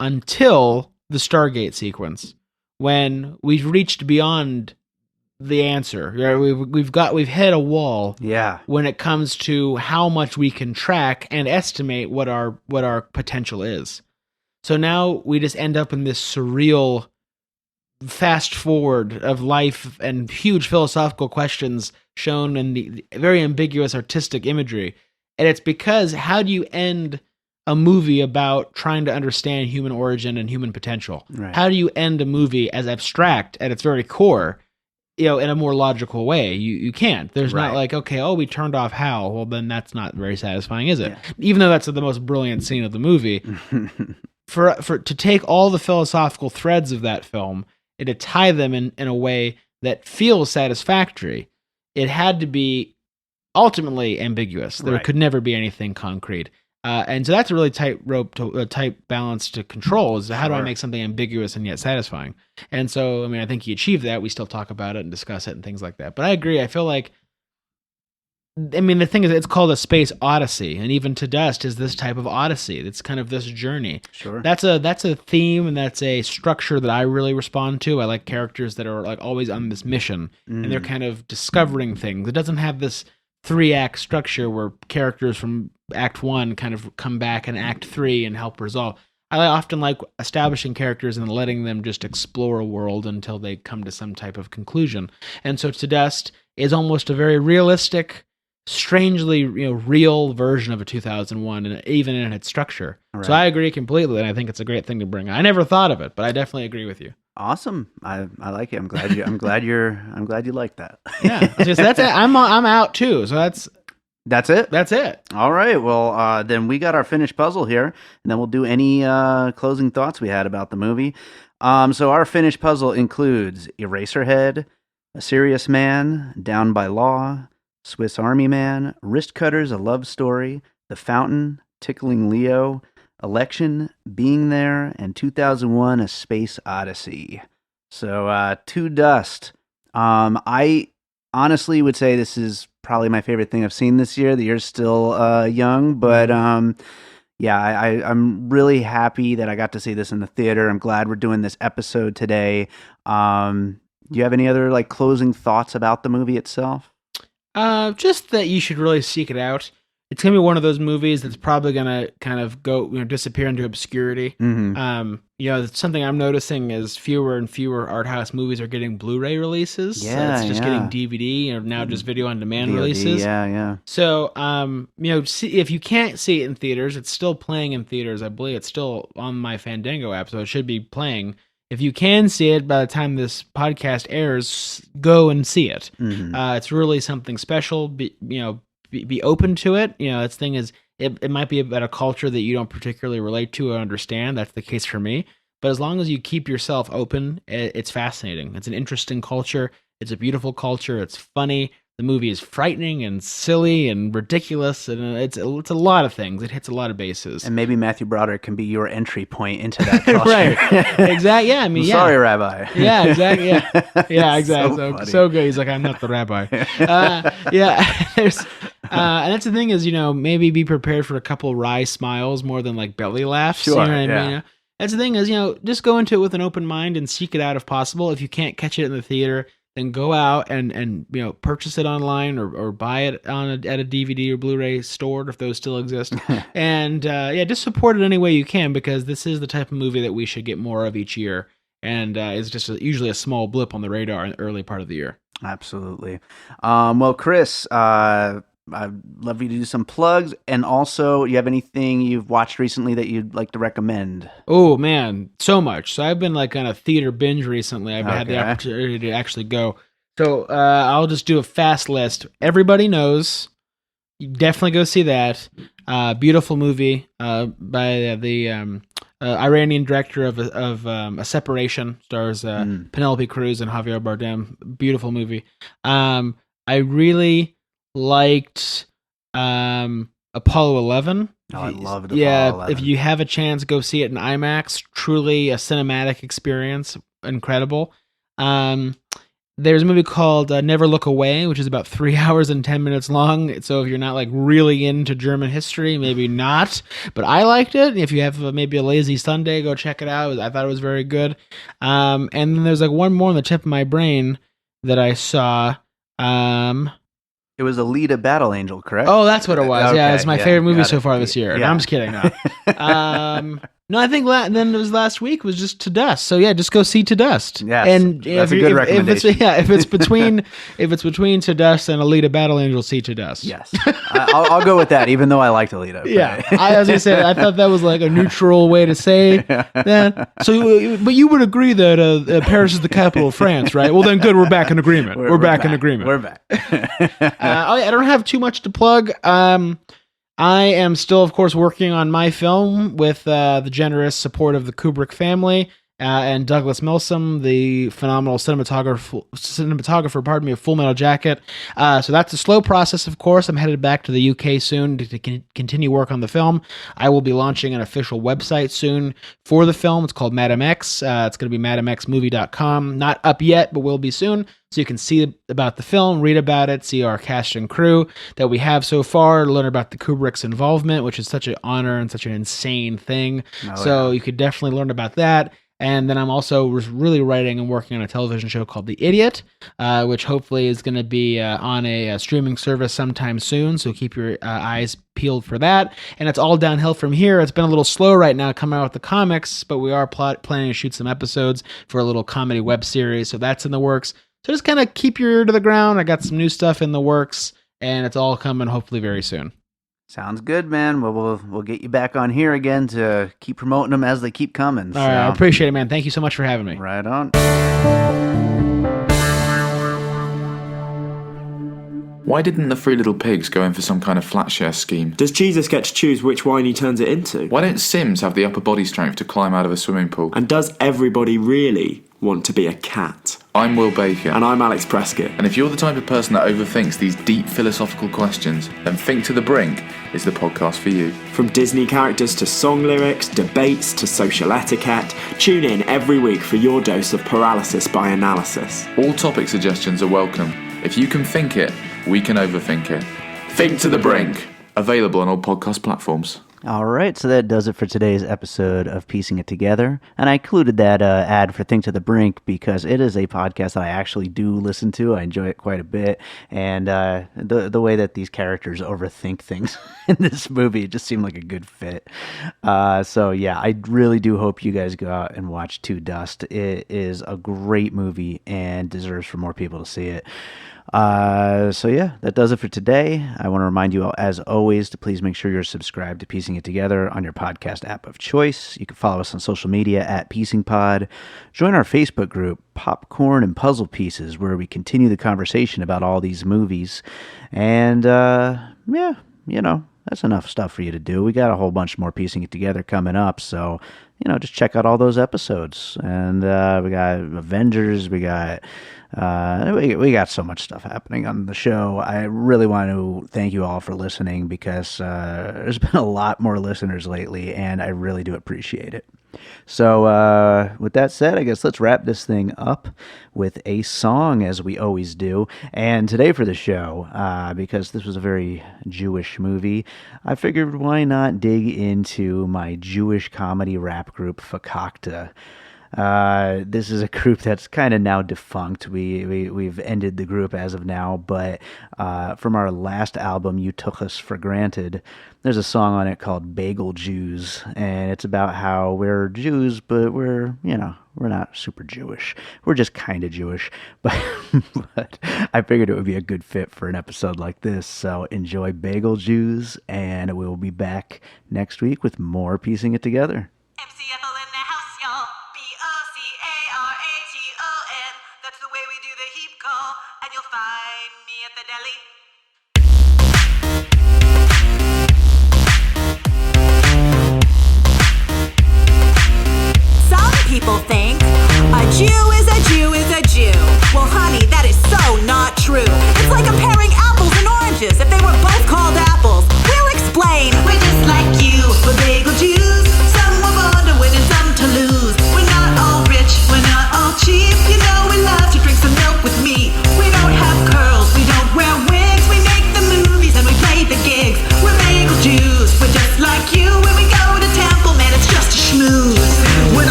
until the Stargate sequence, when we've reached beyond the answer. We've hit a wall. Yeah. When it comes to how much we can track and estimate what our potential is. So now we just end up in this surreal fast forward of life and huge philosophical questions shown in the very ambiguous artistic imagery. And it's because, how do you end a movie about trying to understand human origin and human potential? Right. How do you end a movie as abstract at its very core, in a more logical way? You can't. There's not like, okay, we turned off Hal. Well, then that's not very satisfying, is it? Yeah. Even though that's the most brilliant scene of the movie. for to take all the philosophical threads of that film and to tie them in a way that feels satisfactory, it had to be ultimately ambiguous. There could never be anything concrete. And so that's a really tight balance to control, is how do I make something ambiguous and yet satisfying? And so, I think he achieved that. We still talk about it and discuss it and things like that. But I agree. I feel like, the thing is, it's called a space odyssey, and even To Dust is this type of odyssey. It's kind of this journey. Sure. That's a theme, and that's a structure that I really respond to. I like characters that are like always on this mission, and they're kind of discovering things. It doesn't have this 3-act structure where characters from Act 1 kind of come back in Act 3 and help resolve. I often like establishing characters and letting them just explore a world until they come to some type of conclusion. And so To Dust is almost a very realistic, strangely real version of a 2001, and even in its structure. Right. So I agree completely, and I think it's a great thing to bring. I never thought of it, but I definitely agree with you. Awesome. I like it. I'm glad you like that. Yeah. That's it. I'm out too. So that's it. That's it. All right. Well, then we got our finished puzzle here, and then we'll do any closing thoughts we had about the movie. So our finished puzzle includes Eraserhead, A Serious Man, Down by Law, Swiss Army Man, Wrist Cutters, A Love Story, The Fountain, Tickling Leo, Election, Being There, and 2001, A Space Odyssey. So, To Dust. I honestly would say this is probably my favorite thing I've seen this year. The year's still young, but yeah, I'm really happy that I got to see this in the theater. I'm glad we're doing this episode today. Do you have any other closing thoughts about the movie itself? Just that you should really seek it out. It's gonna be one of those movies that's probably gonna kind of go, disappear into obscurity. It's something I'm noticing is fewer and fewer art house movies are getting Blu-ray releases. Yeah, it's just getting DVD, now just video on demand VOD, releases. Yeah. So, if you can't see it in theaters, it's still playing in theaters. I believe it's still on my Fandango app, so it should be playing. If you can see it by the time this podcast airs, go and see it. It's really something special. Be open to it. This thing is, it might be about a culture that you don't particularly relate to or understand. That's the case for me. But as long as you keep yourself open, it's fascinating. It's an interesting culture. It's a beautiful culture. It's funny. The movie is frightening and silly and ridiculous, and it's a lot of things. It hits a lot of bases. And maybe Matthew Broderick can be your entry point into that culture. Right. Exactly. Yeah. Sorry, Rabbi. Yeah, exactly. Yeah, exactly. So good. He's like, I'm not the rabbi. Yeah. There's, and that's the thing is, maybe be prepared for a couple wry smiles more than belly laughs. Sure. You know what I mean? That's the thing is, just go into it with an open mind and seek it out if possible. If you can't catch it in the theater, then go out and purchase it online or buy it at a DVD or Blu-ray store if those still exist. And just support it any way you can, because this is the type of movie that we should get more of each year. And it's just usually a small blip on the radar in the early part of the year. Absolutely. Well, Kris, I'd love you to do some plugs, and also, you have anything you've watched recently that you'd like to recommend? Oh man, so much. So I've been on a theater binge recently. I've had the opportunity to actually go. So I'll just do a fast list. Everybody Knows. You definitely go see that. Beautiful movie by the Iranian director of A Separation. Stars Penelope Cruz and Javier Bardem. Beautiful movie. I really liked Apollo 11. Oh, I loved Apollo 11. If you have a chance, go see it in IMAX. Truly a cinematic experience. Incredible. There's a movie called Never Look Away, which is about 3 hours and 10 minutes long. So if you're not like really into German history, maybe not. But I liked it. If you have maybe a lazy Sunday, go check it out. I thought it was very good. And then there's like one more on the tip of my brain that I saw. It was Alita Battle Angel, correct? Oh, that's what it was. Okay, yeah, it's my favorite movie so far it. this year. Yeah. No, I'm just kidding. No. No, I think then it was last week was just To Dust. So yeah, just go see To Dust. Yes, and that's a good recommendation. If it's between To Dust and Alita Battle Angel, see To Dust. Yes, I'll go with that, even though I liked Alita. But. Yeah, I was gonna say I thought that was like a neutral way to say that. So, but you would agree that Paris is the capital of France, right? Well, then good, we're back in agreement. We're back in agreement. We're back. I don't have too much to plug. I am still, of course, working on my film with the generous support of the Kubrick family and Douglas Milsom, the phenomenal cinematographer, pardon me, of Full Metal Jacket. So that's a slow process, of course. I'm headed back to the UK soon to continue work on the film. I will be launching an official website soon for the film. It's called Madam X. It's going to be madamxmovie.com. Not up yet, but will be soon. So you can see about the film, read about it, see our cast and crew that we have so far, learn about the Kubrick's involvement, which is such an honor and such an insane thing. You could definitely learn about that. And then I'm also really writing and working on a television show called The Idiot, which hopefully is going to be on a streaming service sometime soon. So keep your eyes peeled for that. And it's all downhill from here. It's been a little slow right now coming out with the comics, but we are planning to shoot some episodes for a little comedy web series. So that's in the works. So just kind of keep your ear to the ground. I got some new stuff in the works, and it's all coming hopefully very soon. Sounds good, man. Well, we'll get you back on here again to keep promoting them as they keep coming. All right, I appreciate it, man. Thank you so much for having me. Right on. Why didn't the Three Little Pigs go in for some kind of flat share scheme? Does Jesus get to choose which wine he turns it into? Why don't Sims have the upper body strength to climb out of a swimming pool? And does everybody really want to be a cat? I'm Will Baker. And I'm Alex Prescott. And if you're the type of person that overthinks these deep philosophical questions, then Think to the Brink is the podcast for you. From Disney characters to song lyrics, debates to social etiquette, tune in every week for your dose of paralysis by analysis. All topic suggestions are welcome. If you can think it, we can overthink it. Think to the Brink. Available on all podcast platforms. All right, so that does it for today's episode of Piecing It Together. And I included that ad for Think to the Brink because it is a podcast that I actually do listen to. I enjoy it quite a bit. And the way that these characters overthink things in this movie, it just seemed like a good fit. So yeah, I really do hope you guys go out and watch To Dust. It is a great movie and deserves for more people to see it. So yeah, that does it for today. I want to remind you all, as always, to please make sure you're subscribed to Piecing It Together on your podcast app of choice. You can follow us on social media at PiecingPod. Join our Facebook group, Popcorn and Puzzle Pieces, where we continue the conversation about all these movies. And yeah, you know, that's enough stuff for you to do. We got a whole bunch more Piecing It Together coming up, so you know, just check out all those episodes. And we got Avengers, we got so much stuff happening on the show. I really want to thank you all for listening because there's been a lot more listeners lately, and I really do appreciate it. So with that said, I guess let's wrap this thing up with a song, as we always do. And today for the show, because this was a very Jewish movie, I figured why not dig into my Jewish comedy rap group Fakakta. This is a group that's kind of now defunct. We've ended the group as of now, but from our last album, You Took Us for Granted, there's a song on it called Bagel Jews, and it's about how we're Jews, but we're not super Jewish. We're just kind of Jewish, but I figured it would be a good fit for an episode like this. So enjoy Bagel Jews, and we'll be back next week with more Piecing It Together. MCFL in the house, y'all. BOCARATON. That's the way we do the heap call, and you'll find me at the deli. Some people think a Jew is a Jew is a Jew. Well, honey, that is so not true. It's like comparing apples and oranges.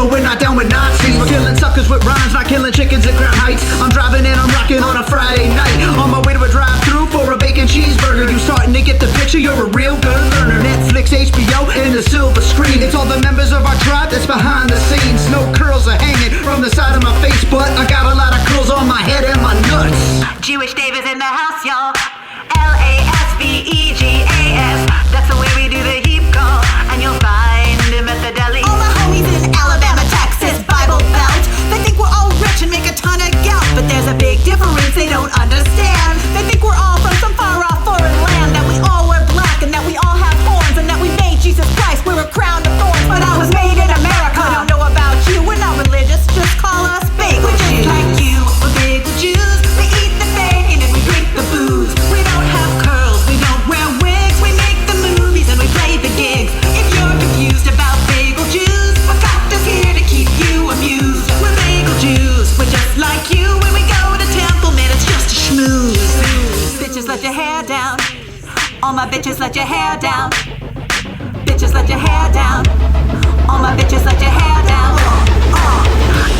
but we're not down with Nazis. We're killing suckers with rhymes, not killing chickens at Crown Heights. I'm driving and I'm rocking on a Friday night. On my way to a drive-thru for a bacon cheeseburger. You starting to get the picture, you're a real good learner. Netflix, HBO, and the silver screen. It's all the members of our tribe that's behind the scenes. No curls are hanging from the side of my face, but I got a lot of curls on my head and my nuts. Jewish Dave is in the house, y'all. Lasvegas. That's the way we do the heap call, and you'll find him at the deli. All my homies in Alabama, Texas, Bible Belt. They think we're all rich and make a ton of gelt, but there's a big difference they don't understand. They think we're all from some far-off foreign land, that we all wear black and that we all have horns, and that we made Jesus Christ wear a crown of thorns. But I was made in America. I don't know about you. We're not religious. Just call us bagel Jews. Like you, we're bagel Jews. We eat the bacon and we drink the booze. We don't have curls, we don't wear wigs. We make the movies and we play the gigs. If you're confused about bagel Jews, we're doctors here to keep you amused. We're bagel Jews, we're just like you. When we go to temple, man, it's just a schmooze. Bitches, let your hair down. All my bitches, let your hair down. Bitches, let your hair down. All my bitches, let your hair down.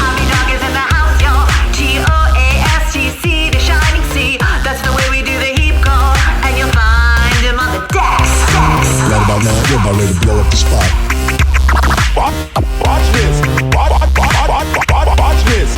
Ami Dog is in the house, y'all. GOASTC, the shining sea. That's the way we do the heap call, and you'll find him on the decks. Right about now, we're about ready to blow up the spot. Watch this. Watch this.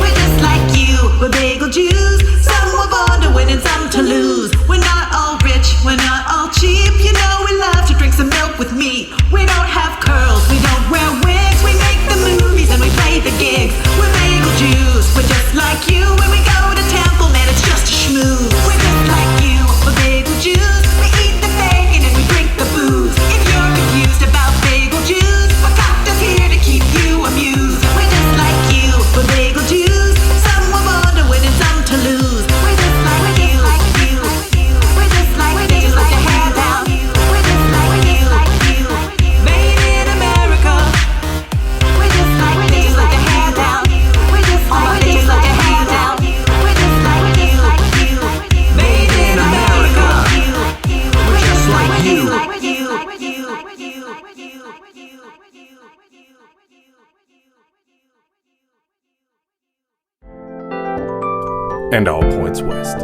We're just like you, we're bagel Jews. Some were born to win and some to lose. We're not all rich, we're not all cheap. You know we love to drink some milk with meat. We don't have curls, we don't wear wigs. We make the movies and we play the gigs. We're bagel Jews, we're just like you. When we go to temple, man, it's just a schmooze. We're just like you, we're bagel Jews. We eat the bacon and we drink the booze. If you're confused about bagel Jews, we're doctors here to keep you amused. We're just like you, we're bagel Jews. Some were born to win and some to lose. We're just like you. We're just like you. Let your hair down. We're just like you. Made in America. We're just like you. Let your hair down. We're just like you. Let your hair down. We're just like you. Made in America. We're just like you. And all points west.